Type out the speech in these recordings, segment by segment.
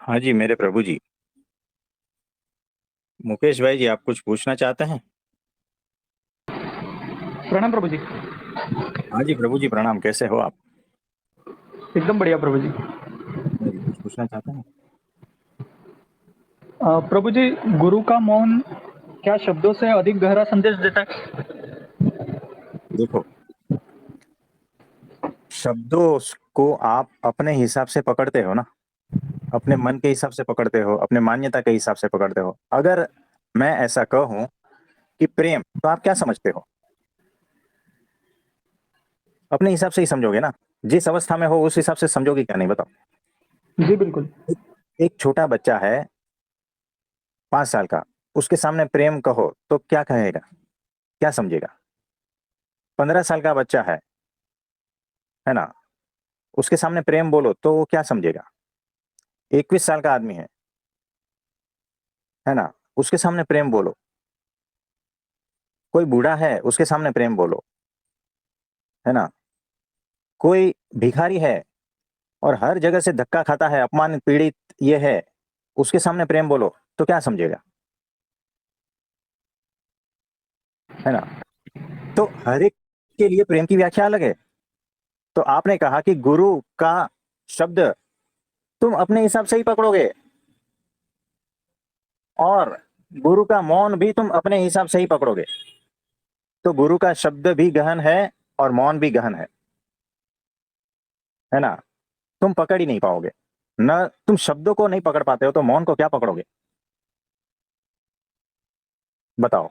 हाँ जी मेरे प्रभु जी। मुकेश भाई जी, आप कुछ पूछना चाहते हैं? प्रणाम प्रभु जी। हाँ जी प्रभु जी, प्रणाम। कैसे हो आप? एकदम बढ़िया प्रभु जी। हाँ जी, कुछ पूछना चाहते हैं? प्रभु जी, गुरु का मौन क्या शब्दों से अधिक गहरा संदेश देता है? देखो, शब्दों को आप अपने हिसाब से पकड़ते हो ना। अपने मन के हिसाब से पकड़ते हो, अपने मान्यता के हिसाब से पकड़ते हो। अगर मैं ऐसा कहूं कि प्रेम, तो आप क्या समझते हो? अपने हिसाब से ही समझोगे ना। जिस अवस्था में हो उस हिसाब से समझोगे, क्या नहीं बताओ। जी बिल्कुल। एक, एक छोटा बच्चा है, 5 साल का। उसके सामने प्रेम कहो तो क्या कहेगा, क्या समझेगा? 15 साल का बच्चा है ना, उसके सामने प्रेम बोलो तो वो क्या समझेगा? 21 साल का आदमी है ना, उसके सामने प्रेम बोलो। कोई बूढ़ा है, उसके सामने प्रेम बोलो, है ना। कोई भिखारी है और हर जगह से धक्का खाता है, अपमान पीड़ित ये है, उसके सामने प्रेम बोलो तो क्या समझेगा, है ना। तो हर एक के लिए प्रेम की व्याख्या अलग है। तो आपने कहा कि गुरु का शब्द तुम अपने हिसाब से ही पकड़ोगे, और गुरु का मौन भी तुम अपने हिसाब से ही पकड़ोगे। तो गुरु का शब्द भी गहन है और मौन भी गहन है ना। तुम पकड़ ही नहीं पाओगे न। तुम शब्दों को नहीं पकड़ पाते हो तो मौन को क्या पकड़ोगे? बताओ।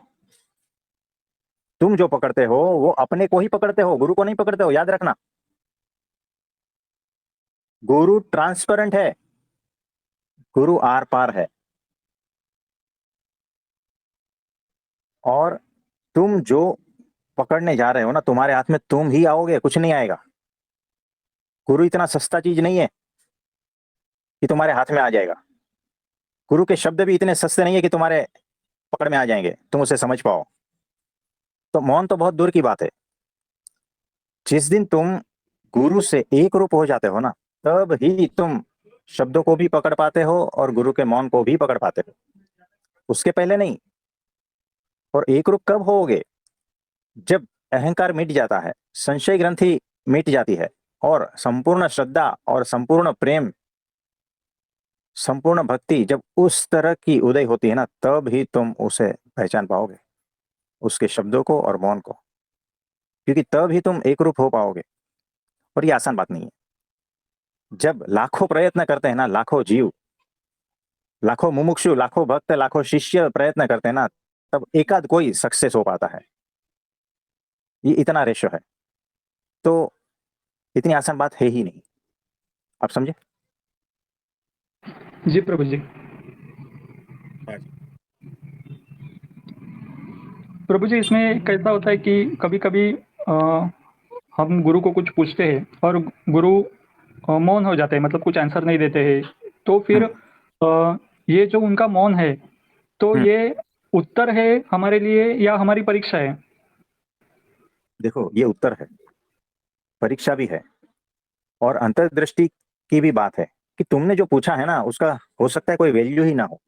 तुम जो पकड़ते हो वो अपने को ही पकड़ते हो, गुरु को नहीं पकड़ते हो, याद रखना। गुरु ट्रांसपेरेंट है, गुरु आर पार है। और तुम जो पकड़ने जा रहे हो ना, तुम्हारे हाथ में तुम ही आओगे, कुछ नहीं आएगा। गुरु इतना सस्ता चीज नहीं है कि तुम्हारे हाथ में आ जाएगा। गुरु के शब्द भी इतने सस्ते नहीं है कि तुम्हारे पकड़ में आ जाएंगे, तुम उसे समझ पाओ। तो मौन तो बहुत दूर की बात है। जिस दिन तुम गुरु से एक रूप हो जाते हो ना, तब ही तुम शब्दों को भी पकड़ पाते हो और गुरु के मौन को भी पकड़ पाते हो। उसके पहले नहीं। और एक रूप कब होगे? जब अहंकार मिट जाता है, संशय ग्रंथि मिट जाती है, और संपूर्ण श्रद्धा और संपूर्ण प्रेम, संपूर्ण भक्ति जब उस तरह की उदय होती है ना, तब ही तुम उसे पहचान पाओगे, उसके शब्दों को और मौन को। क्योंकि तब ही तुम एक रूप हो पाओगे। और ये आसान बात नहीं है। जब लाखों प्रयत्न करते हैं ना, लाखों जीव, लाखों मुमुक्षु, लाखों भक्त, लाखों शिष्य प्रयत्न करते हैं ना, तब एकाध कोई सक्सेस हो पाता है। ये इतना रेशो है। तो इतनी आसान बात है ही नहीं। आप समझे? जी प्रभु जी। हाँ जी। प्रभु जी, इसमें कैसा होता है कि कभी-कभी हम गुरु को कुछ पूछते हैं और गुरु मौन हो जाते हैं, मतलब कुछ आंसर नहीं देते हैं। तो फिर हम्म। ये जो उनका मौन है, तो हम्म। ये उत्तर है हमारे लिए या हमारी परीक्षा है? देखो, ये उत्तर है, परीक्षा भी है, और अंतर्दृष्टि की भी बात है। कि तुमने जो पूछा है ना, उसका हो सकता है कोई वैल्यू ही ना हो,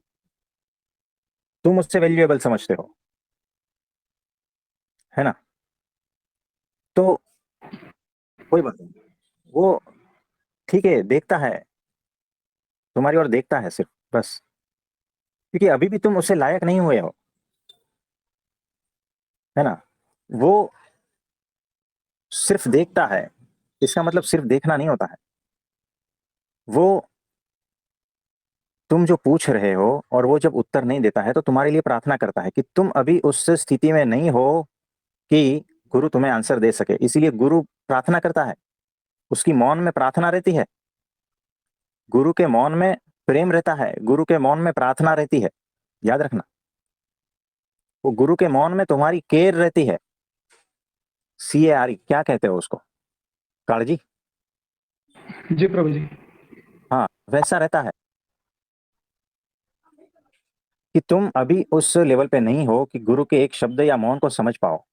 तुम उससे वैल्यूएबल समझते हो, है ना। तो कोई बात नहीं, वो ठीक है, देखता है, तुम्हारी ओर देखता है सिर्फ, बस। क्योंकि अभी भी तुम उससे लायक नहीं हुए हो, है ना। वो सिर्फ देखता है, इसका मतलब सिर्फ देखना नहीं होता है। वो तुम जो पूछ रहे हो और वो जब उत्तर नहीं देता है, तो तुम्हारे लिए प्रार्थना करता है कि तुम अभी उस स्थिति में नहीं हो कि गुरु तुम्हें आंसर दे सके। इसीलिए गुरु प्रार्थना करता है, उसकी मौन में प्रार्थना रहती है। गुरु के मौन में प्रेम रहता है, गुरु के मौन में प्रार्थना रहती है। याद रखना, वो गुरु के मौन में तुम्हारी केयर रहती है। CARE, क्या कहते हो उसको? काळजी। जी प्रभु जी। हाँ, वैसा रहता है। कि तुम अभी उस लेवल पे नहीं हो कि गुरु के एक शब्द या मौन को समझ पाओ,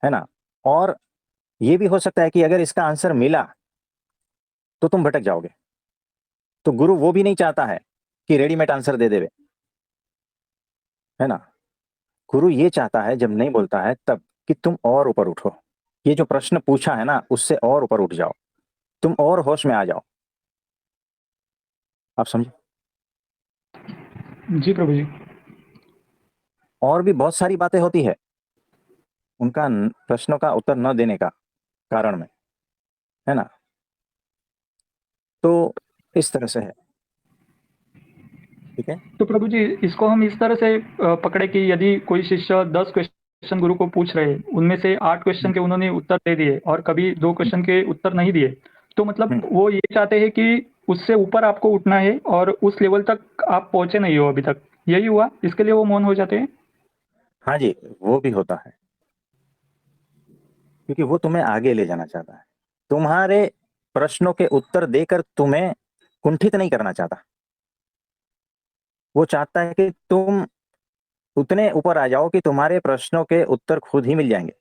है ना। और ये भी हो सकता है कि अगर इसका आंसर मिला तो तुम भटक जाओगे। तो गुरु वो भी नहीं चाहता है कि रेडीमेड आंसर दे देवे, है ना। गुरु ये चाहता है, जब नहीं बोलता है तब, कि तुम और ऊपर उठो, ये जो प्रश्न पूछा है ना उससे और ऊपर उठ जाओ, तुम और होश में आ जाओ। आप समझे। जी प्रभु जी। और भी बहुत सारी बातें होती है उनका प्रश्नों का उत्तर न देने का कारण में, है ना। तो इस तरह से है, ठीक है। तो प्रभु जी, इसको हम इस तरह से पकड़े कि यदि कोई शिष्य 10 क्वेश्चन गुरु को पूछ रहे हैं, उनमें से 8 क्वेश्चन के उन्होंने उत्तर दे दिए और कभी 2 क्वेश्चन के उत्तर नहीं दिए, तो मतलब हम्म, वो ये चाहते हैं कि उससे ऊपर आपको उठना है और उस लेवल तक आप पहुंचे नहीं हो अभी तक, यही हुआ, इसके लिए वो मौन हो जाते हैं। हाँ जी, वो भी होता है, क्योंकि वो तुम्हें आगे ले जाना चाहता है, तुम्हारे प्रश्नों के उत्तर देकर तुम्हें कुंठित नहीं करना चाहता। वो चाहता है कि तुम उतने ऊपर आ जाओ कि तुम्हारे प्रश्नों के उत्तर खुद ही मिल जाएंगे।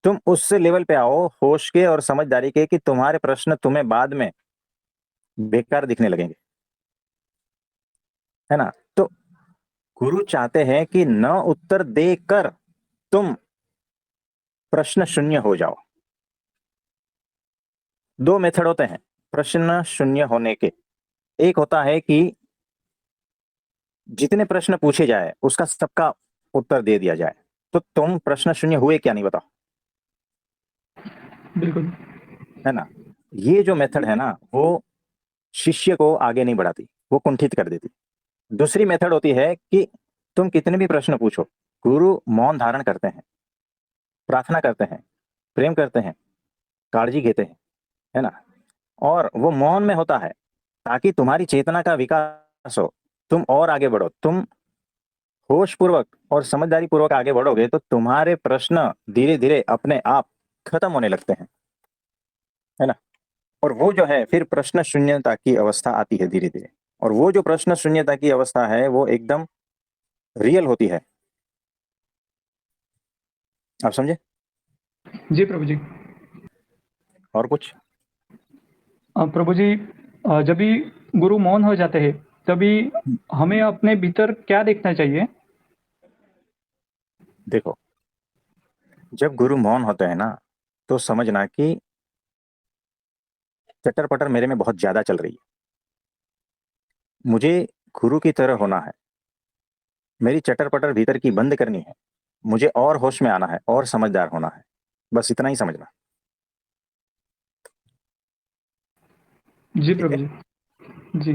तुम उस लेवल पे आओ होश के और समझदारी के कि तुम्हारे प्रश्न तुम्हें बाद में बेकार दिखने लगेंगे, है ना। तो गुरु चाहते हैं कि न उत्तर देकर तुम प्रश्न शून्य हो जाओ। दो मेथड होते हैं प्रश्न शून्य होने के। एक होता है कि जितने प्रश्न पूछे जाए उसका सबका उत्तर दे दिया जाए। तो तुम प्रश्न शून्य हुए क्या, नहीं बताओ, बिल्कुल। है ना। ये जो मेथड है ना वो शिष्य को आगे नहीं बढ़ाती, वो कुंठित कर देती। दूसरी मेथड होती है कि तुम कितने भी प्रश्न पूछो, गुरु मौन धारण करते हैं, प्रार्थना करते हैं, प्रेम करते हैं, काळजी घेते हैं, है ना। और वो मौन में होता है ताकि तुम्हारी चेतना का विकास हो, तुम और आगे बढ़ो। तुम होश पूर्वक और समझदारी पूर्वक आगे बढ़ोगे तो तुम्हारे प्रश्न धीरे धीरे अपने आप खत्म होने लगते हैं, है ना। और वो जो है फिर प्रश्न शून्यता की अवस्था आती है धीरे धीरे। और वो जो प्रश्न शून्यता की अवस्था है वो एकदम रियल होती है। आप समझे। जी प्रभु जी। और कुछ। प्रभु जी, जब भी गुरु मौन हो जाते हैं, तभी हमें अपने भीतर क्या देखना चाहिए? देखो, जब गुरु मौन होते हैं ना तो समझना कि चटर पटर मेरे में बहुत ज्यादा चल रही है। मुझे गुरु की तरह होना है, मेरी चटर पटर भीतर की बंद करनी है, मुझे और होश में आना है और समझदार होना है। बस इतना ही समझना। जी ठीक प्रभु है। जी। जी।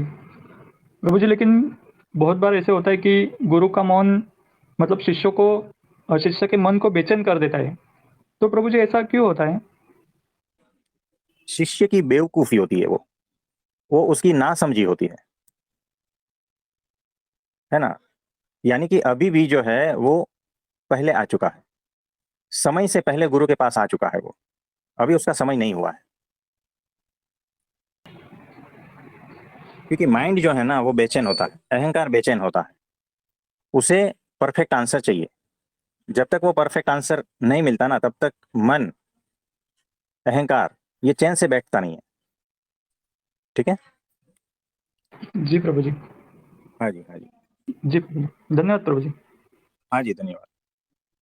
प्रभु जी, लेकिन बहुत बार ऐसे होता है कि गुरु का मौन मतलब शिष्य के मन को बेचैन कर देता है। तो प्रभु जी, ऐसा क्यों होता है? शिष्य की बेवकूफी होती है वो उसकी ना समझी होती है ना। यानी कि अभी भी जो है वो पहले आ चुका है, समय से पहले गुरु के पास आ चुका है वो, अभी उसका समय नहीं हुआ है। क्योंकि माइंड जो है ना वो बेचैन होता है, अहंकार बेचैन होता है, उसे परफेक्ट आंसर चाहिए। जब तक वो परफेक्ट आंसर नहीं मिलता ना तब तक मन, अहंकार, ये चैन से बैठता नहीं है। ठीक है। जी प्रभु जी। हाँ जी, हाँ जी। जी प्रभु जी। धन्यवाद प्रभु जी। हाँ जी, धन्यवाद।